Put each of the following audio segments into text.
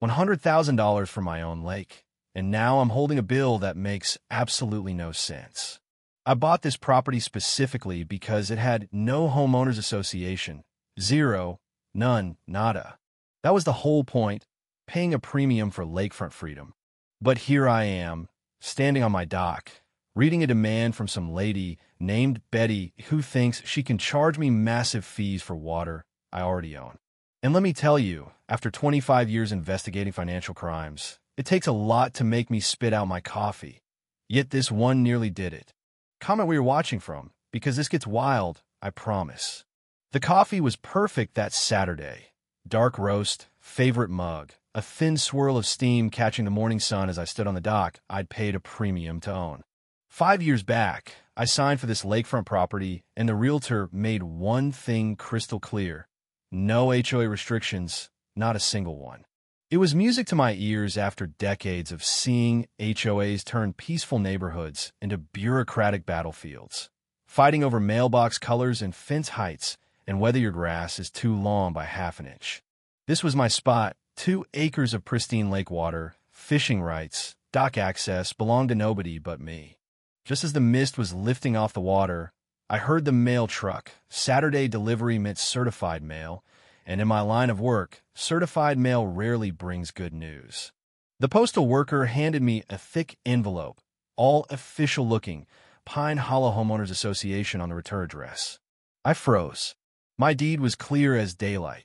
$100,000 for my own lake, and now I'm holding a bill that makes absolutely no sense. I bought this property specifically because it had no homeowners association. Zero, none, nada. That was the whole point, paying a premium for lakefront freedom. But here I am, standing on my dock, reading a demand from some lady named Betty who thinks she can charge me massive fees for water I already own. And let me tell you, after 25 years investigating financial crimes, it takes a lot to make me spit out my coffee. Yet this one nearly did it. Comment where you're watching from, because this gets wild, I promise. The coffee was perfect that Saturday. Dark roast, favorite mug, a thin swirl of steam catching the morning sun as I stood on the dock I'd paid a premium to own. 5 years back, I signed for this lakefront property, and the realtor made one thing crystal clear. No HOA restrictions, not a single one. It was music to my ears after decades of seeing HOAs turn peaceful neighborhoods into bureaucratic battlefields, fighting over mailbox colors and fence heights and whether your grass is too long by half an inch. This was my spot. 2 acres of pristine lake water, fishing rights, dock access belonged to nobody but me. Just as the mist was lifting off the water, I heard the mail truck. Saturday delivery meant certified mail, and in my line of work, certified mail rarely brings good news. The postal worker handed me a thick envelope, all official-looking, Pine Hollow Homeowners Association on the return address. I froze. My deed was clear as daylight.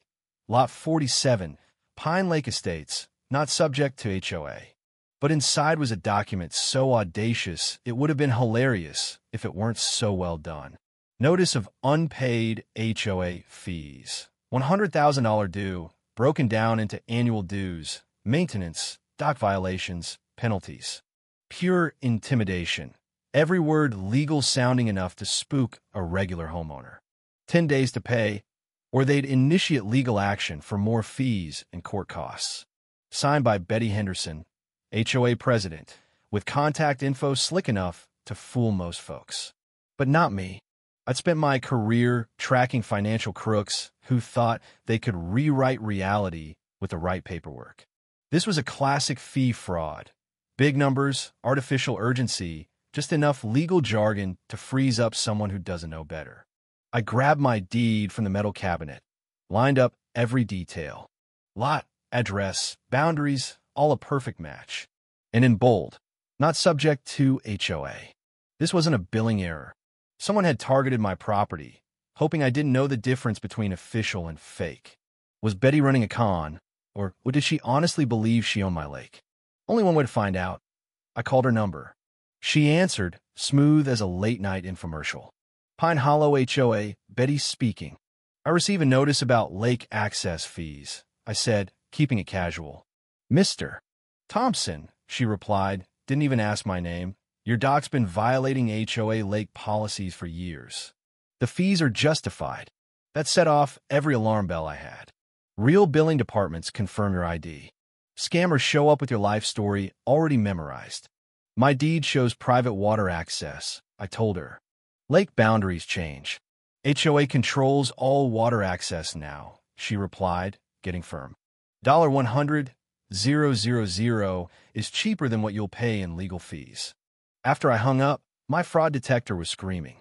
Lot 47, Pine Lake Estates, not subject to HOA. But inside was a document so audacious it would have been hilarious if it weren't so well done. Notice of unpaid HOA fees. $100,000 due, broken down into annual dues, maintenance, dock violations, penalties. Pure intimidation. Every word legal sounding enough to spook a regular homeowner. 10 days to pay, or they'd initiate legal action for more fees and court costs. Signed by Betty Henderson, HOA president, with contact info slick enough to fool most folks. But not me. I'd spent my career tracking financial crooks who thought they could rewrite reality with the right paperwork. This was a classic fee fraud. Big numbers, artificial urgency, just enough legal jargon to freeze up someone who doesn't know better. I grabbed my deed from the metal cabinet, lined up every detail. Lot, address, boundaries, all a perfect match. And in bold, not subject to HOA. This wasn't a billing error. Someone had targeted my property, hoping I didn't know the difference between official and fake. Was Betty running a con, or did she honestly believe she owned my lake? Only one way to find out. I called her number. She answered, smooth as a late-night infomercial. Pine Hollow HOA, Betty speaking. I receive a notice about lake access fees, I said, keeping it casual. Mr. Thompson, she replied, didn't even ask my name. Your dock's been violating HOA lake policies for years. The fees are justified. That set off every alarm bell I had. Real billing departments confirm your ID. Scammers show up with your life story already memorized. My deed shows private water access, I told her. Lake boundaries change. HOA controls all water access now, she replied, getting firm. $100,000 is cheaper than what you'll pay in legal fees. After I hung up, my fraud detector was screaming.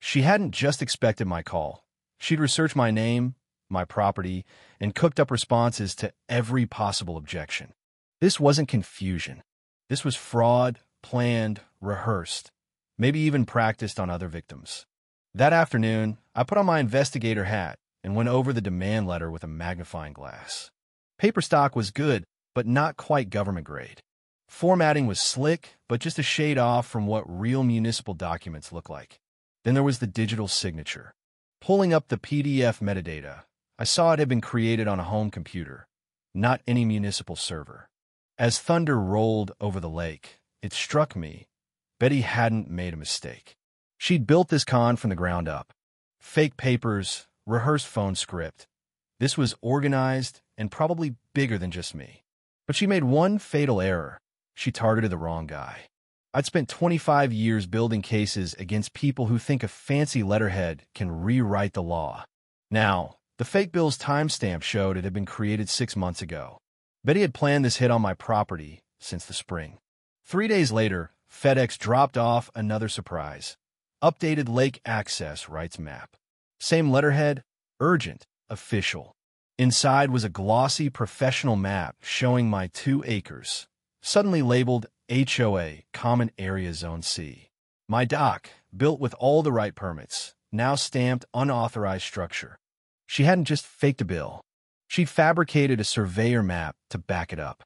She hadn't just expected my call. She'd researched my name, my property, and cooked up responses to every possible objection. This wasn't confusion. This was fraud, planned, rehearsed, maybe even practiced on other victims. That afternoon, I put on my investigator hat and went over the demand letter with a magnifying glass. Paper stock was good, but not quite government grade. Formatting was slick, but just a shade off from what real municipal documents look like. Then there was the digital signature. Pulling up the PDF metadata, I saw it had been created on a home computer, not any municipal server. As thunder rolled over the lake, it struck me Betty hadn't made a mistake. She'd built this con from the ground up. Fake papers, rehearsed phone script. This was organized and probably bigger than just me. But she made one fatal error. She targeted the wrong guy. I'd spent 25 years building cases against people who think a fancy letterhead can rewrite the law. Now, the fake bill's timestamp showed it had been created 6 months ago. Betty had planned this hit on my property since the spring. 3 days later, FedEx dropped off another surprise. Updated lake access rights map. Same letterhead, urgent, official. Inside was a glossy professional map showing my 2 acres, suddenly labeled HOA, Common Area Zone C. My dock, built with all the right permits, now stamped unauthorized structure. She hadn't just faked a bill. She'd fabricated a surveyor map to back it up.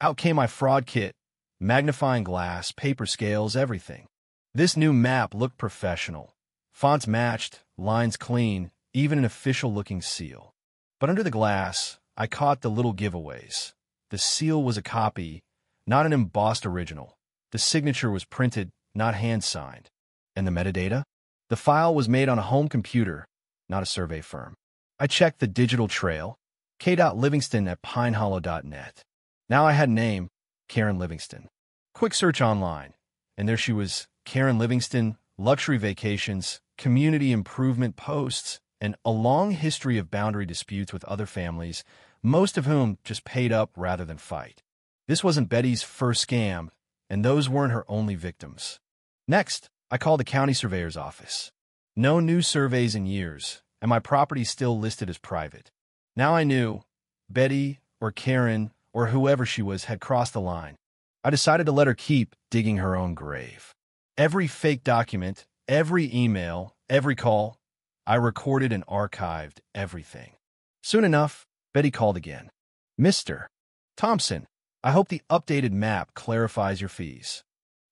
Out came my fraud kit, magnifying glass, paper scales, everything. This new map looked professional. Fonts matched, lines clean, even an official-looking seal. But under the glass, I caught the little giveaways. The seal was a copy, not an embossed original. The signature was printed, not hand-signed. And the metadata? The file was made on a home computer, not a survey firm. I checked the digital trail, k.livingston@pinehollow.net. Now I had a name, Karen Livingston. Quick search online, and there she was, Karen Livingston, luxury vacations, community improvement posts, and a long history of boundary disputes with other families, most of whom just paid up rather than fight. This wasn't Betty's first scam, and those weren't her only victims. Next, I called the county surveyor's office. No new surveys in years, and my property still listed as private. Now I knew Betty or Karen or whoever she was had crossed the line. I decided to let her keep digging her own grave. Every fake document, every email, every call, I recorded and archived everything. Soon enough, Betty called again. Mr. Thompson, I hope the updated map clarifies your fees.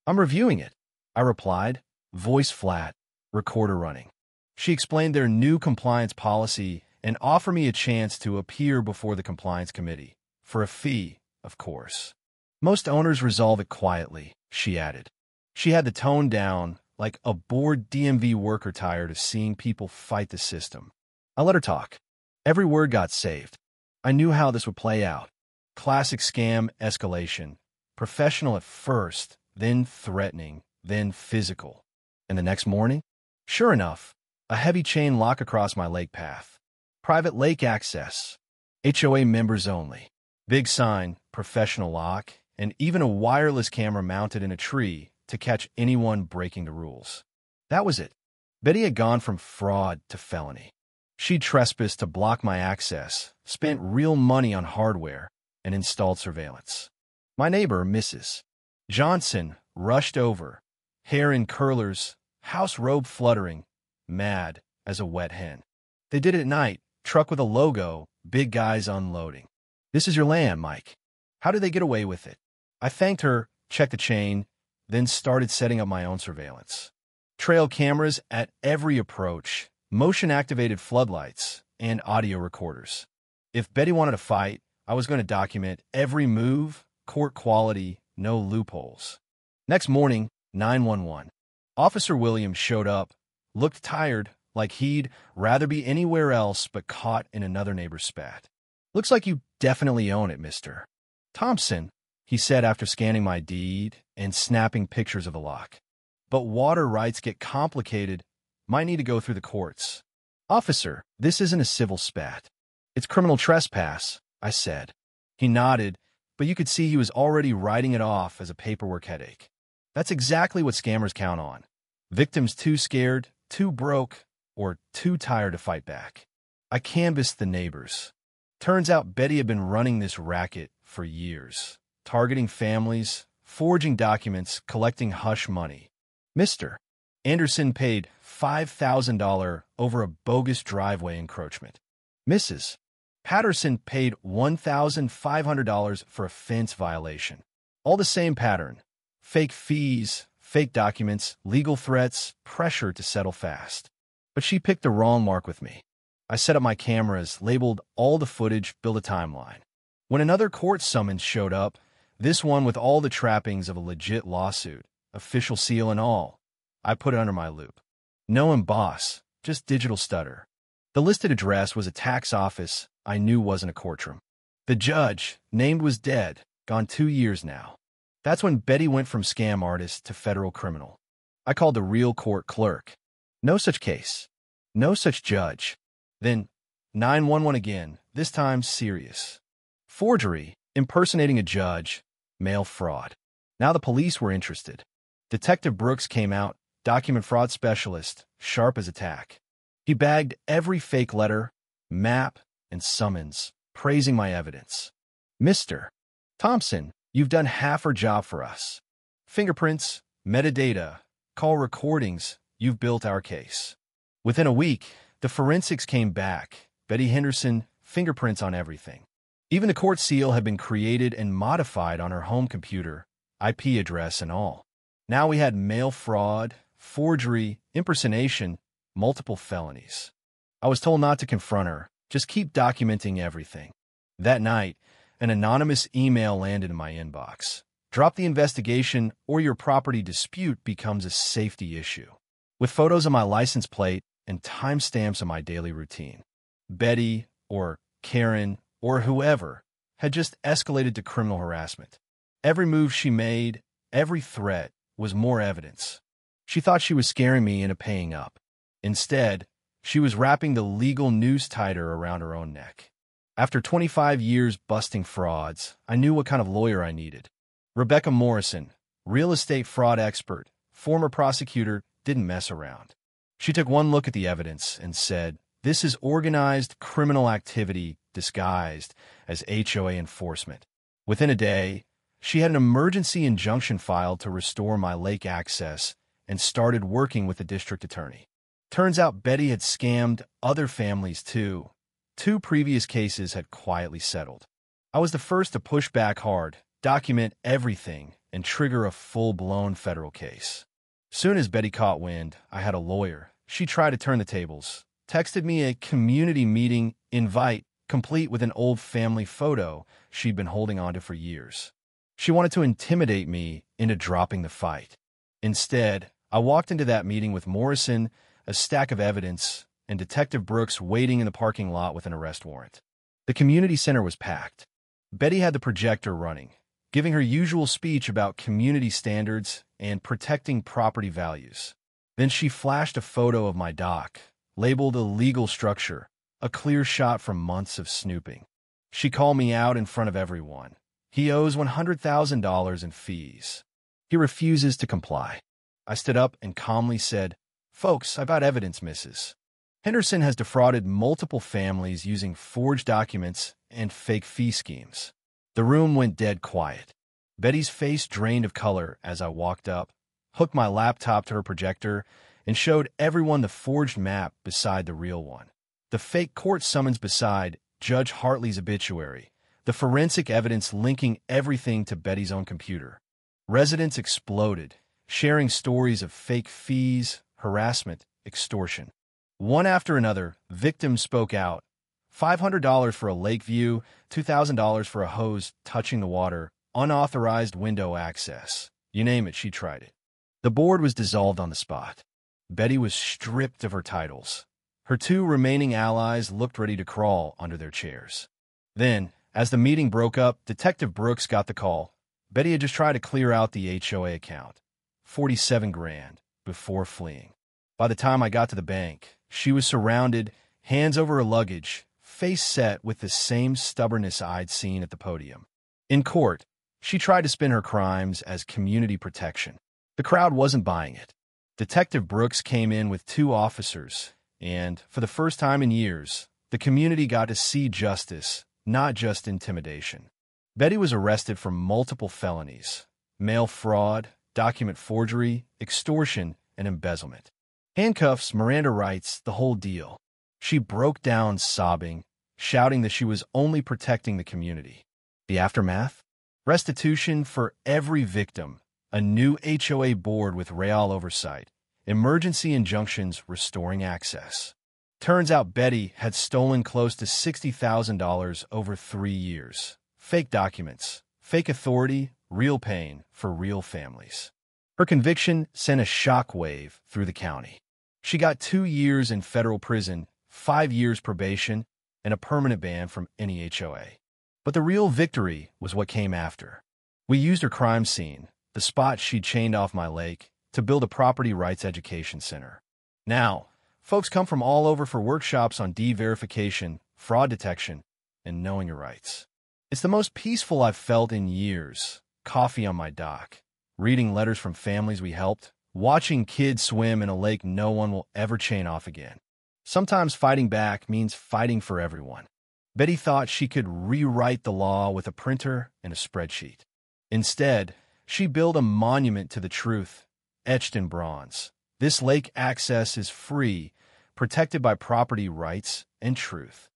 I'm reviewing it, I replied, voice flat, recorder running. She explained their new compliance policy and offered me a chance to appear before the compliance committee, for a fee, of course. Most owners resolve it quietly, she added. She had the tone down, like a bored DMV worker tired of seeing people fight the system. I let her talk. Every word got saved. I knew how this would play out. Classic scam escalation. Professional at first, then threatening, then physical. And the next morning? Sure enough, a heavy chain lock across my lake path. Private lake access. HOA members only. Big sign, professional lock, and even a wireless camera mounted in a tree to catch anyone breaking the rules. That was it. Betty had gone from fraud to felony. She trespassed to block my access, spent real money on hardware, and installed surveillance. My neighbor, Mrs. Johnson, rushed over, hair in curlers, house robe fluttering, mad as a wet hen. They did it at night, truck with a logo, big guys unloading. This is your land, Mike. How did they get away with it? I thanked her, checked the chain, then started setting up my own surveillance. Trail cameras at every approach, motion-activated floodlights, and audio recorders. If Betty wanted to fight, I was going to document every move, court quality, no loopholes. Next morning, 911. Officer Williams showed up, looked tired, like he'd rather be anywhere else but caught in another neighbor's spat. Looks like you definitely own it, Mr. Thompson, he said after scanning my deed and snapping pictures of the lock. But water rights get complicated. Might need to go through the courts. Officer, this isn't a civil spat. It's criminal trespass, I said. He nodded, but you could see he was already writing it off as a paperwork headache. That's exactly what scammers count on. Victims too scared, too broke, or too tired to fight back. I canvassed the neighbors. Turns out Betty had been running this racket for years, targeting families, forging documents, collecting hush money. Mr. Anderson paid $5,000 over a bogus driveway encroachment. Mrs. Patterson paid $1,500 for a fence violation. All the same pattern. Fake fees, fake documents, legal threats, pressure to settle fast. But she picked the wrong mark with me. I set up my cameras, labeled all the footage, built a timeline. When another court summons showed up, this one with all the trappings of a legit lawsuit, official seal and all, I put it under my loop. No emboss, just digital stutter. The listed address was a tax office I knew wasn't a courtroom. The judge, named, was dead, gone 2 years now. That's when Betty went from scam artist to federal criminal. I called the real court clerk. No such case. No such judge. Then 911 again, this time serious. Forgery, impersonating a judge, mail fraud. Now the police were interested. Detective Brooks came out, document fraud specialist, sharp as a tack. He bagged every fake letter, map, and summons, praising my evidence. Mr. Thompson, you've done half our job for us. Fingerprints, metadata, call recordings, you've built our case. Within a week, the forensics came back. Betty Henderson, fingerprints on everything. Even the court seal had been created and modified on her home computer, IP address and all. Now we had mail fraud, forgery, impersonation, multiple felonies. I was told not to confront her, just keep documenting everything. That night, an anonymous email landed in my inbox. Drop the investigation or your property dispute becomes a safety issue. With photos of my license plate and timestamps of my daily routine. Betty, or Karen, or whoever, had just escalated to criminal harassment. Every move she made, every threat, was more evidence. She thought she was scaring me into paying up. Instead, she was wrapping the legal noose tighter around her own neck. After 25 years busting frauds, I knew what kind of lawyer I needed. Rebecca Morrison, real estate fraud expert, former prosecutor, didn't mess around. She took one look at the evidence and said, "This is organized criminal activity disguised as HOA enforcement." Within a day, she had an emergency injunction filed to restore my lake access and started working with the district attorney. Turns out Betty had scammed other families too. 2 previous cases had quietly settled. I was the first to push back hard, document everything, and trigger a full-blown federal case. Soon as Betty caught wind, I had a lawyer. She tried to turn the tables, texted me a community meeting invite, complete with an old family photo she'd been holding onto for years. She wanted to intimidate me into dropping the fight. Instead, I walked into that meeting with Morrison, a stack of evidence, and Detective Brooks waiting in the parking lot with an arrest warrant. The community center was packed. Betty had the projector running, giving her usual speech about community standards and protecting property values. Then she flashed a photo of my dock, labeled a legal structure, a clear shot from months of snooping. She called me out in front of everyone. He owes $100,000 in fees. He refuses to comply. I stood up and calmly said, "Folks, I've got evidence, Mrs. Henderson has defrauded multiple families using forged documents and fake fee schemes." The room went dead quiet. Betty's face drained of color as I walked up, hooked my laptop to her projector, and showed everyone the forged map beside the real one. The fake court summons beside Judge Hartley's obituary, the forensic evidence linking everything to Betty's own computer. Residents exploded, sharing stories of fake fees, harassment, extortion. One after another, victims spoke out. $500 for a lake view, $2,000 for a hose touching the water, unauthorized window access. You name it, she tried it. The board was dissolved on the spot. Betty was stripped of her titles. Her 2 remaining allies looked ready to crawl under their chairs. Then, as the meeting broke up, Detective Brooks got the call. Betty had just tried to clear out the HOA account, $47,000, before fleeing. By the time I got to the bank, she was surrounded, hands over her luggage, face set with the same stubbornness I'd seen at the podium. In court, she tried to spin her crimes as community protection. The crowd wasn't buying it. Detective Brooks came in with 2 officers, and, for the first time in years, the community got to see justice, not just intimidation. Betty was arrested for multiple felonies: mail fraud, document forgery, extortion, and embezzlement. Handcuffs, Miranda rights, the whole deal. She broke down sobbing, shouting that she was only protecting the community. The aftermath? Restitution for every victim, a new HOA board with real oversight, emergency injunctions restoring access. Turns out Betty had stolen close to $60,000 over 3 years. Fake documents, fake authority, real pain for real families. Her conviction sent a shockwave through the county. She got 2 years in federal prison, 5 years probation, and a permanent ban from any HOA. But the real victory was what came after. We used her crime scene, the spot she'd chained off my lake, to build a property rights education center. Now, folks come from all over for workshops on de-verification, fraud detection, and knowing your rights. It's the most peaceful I've felt in years. Coffee on my dock, reading letters from families we helped, watching kids swim in a lake no one will ever chain off again. Sometimes fighting back means fighting for everyone. Betty thought she could rewrite the law with a printer and a spreadsheet. Instead, she built a monument to the truth, etched in bronze. This lake access is free, protected by property rights and truth.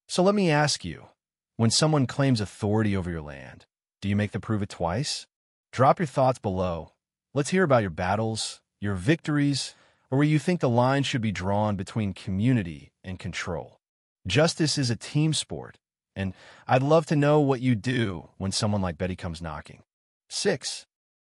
So let me ask you, when someone claims authority over your land, do you make them prove it twice? Drop your thoughts below. Let's hear about your battles, your victories, or where you think the line should be drawn between community and control. Justice is a team sport, and I'd love to know what you do when someone like Betty comes knocking. 6.